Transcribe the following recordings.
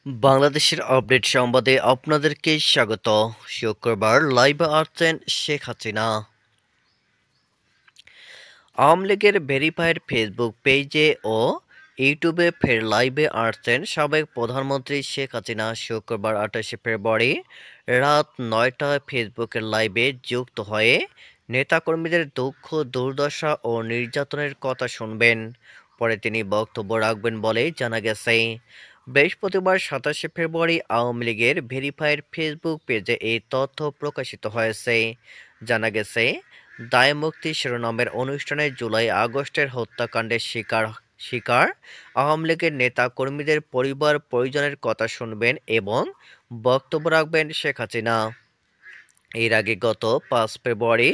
বাংলাদেশের আপডেট সংবাদে আপনাদেরকে স্বাগত। শুক্রবার লাইভে আসছেন শেখ হাসিনা। আওয়ামী লীগের ভেরিফাইড ফেসবুক পেজে ও ইউটিউবে ফের লাইভে আসছেন সাবেক প্রধানমন্ত্রী শেখ হাসিনা। শুক্রবার 28শে ফেব্রুয়ারি রাত 9টায় ফেসবুকের লাইভে যুক্ত হয়ে নেতাকর্মীদের দুঃখ দুর্দশা ও নির্যাতনের কথা শুনবেন। পরে তিনি বক্তব্য রাখবেন বলে জানা গেছে। বৃহস্পতিবার 27শে ফেব্রুয়ারি আওয়ামী লীগের ভেরিফাইড ফেসবুক পেজে এই তথ্য প্রকাশিত হয়েছে। জানা গেছে, দায়মুক্তি শিরোনামের অনুষ্ঠানে জুলাই আগস্টের হত্যাকাণ্ডের শিকার আওয়ামী লীগের নেতা কর্মীদের পরিবার পরিজনের কথা শুনবেন এবং বক্তব্য রাখবেন শেখ হাসিনা। এর আগে গত 5 ফেব্রুয়ারি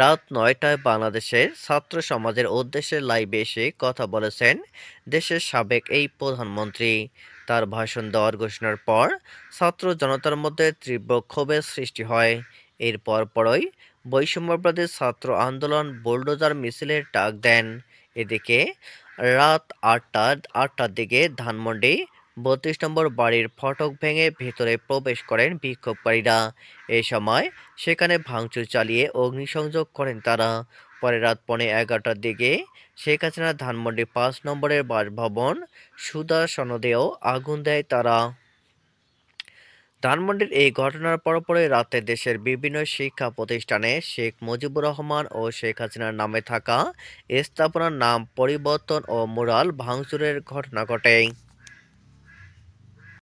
রাত 9টায় বাংলাদেশের ছাত্র সমাজের উদ্দেশ্যে লাইভে এসে কথা বলেছেন দেশের সাবেক এই প্রধানমন্ত্রী। তার ভাষণ দেওয়ার ঘোষণার পর ছাত্র জনতার মধ্যে তীব্র ক্ষোভের সৃষ্টি হয়। এর পরপরই বৈষম্যবিরোধী ছাত্র আন্দোলন বুলডোজার মিছিলের ডাক দেন। এদিকে রাত 8টার দিকে ধানমন্ডি 32 নম্বর বাড়ির ফটক ভেঙে ভেতরে প্রবেশ করেন বিক্ষোভকারীরা। এ সময় সেখানে ভাঙচুর চালিয়ে অগ্নিসংযোগ করেন তারা। পরে রাত 11:15টার দিকে শেখ হাসিনা ধানমন্ডি 5 নম্বরের বাসভবন সুধা সনদেও আগুন দেয় তারা। ধানমন্ডির এই ঘটনার পরপরই রাতে দেশের বিভিন্ন শিক্ষা প্রতিষ্ঠানে শেখ মুজিবুর রহমান ও শেখ হাসিনার নামে থাকা স্থাপনার নাম পরিবর্তন ও মুরাল ভাঙচুরের ঘটনা ঘটে।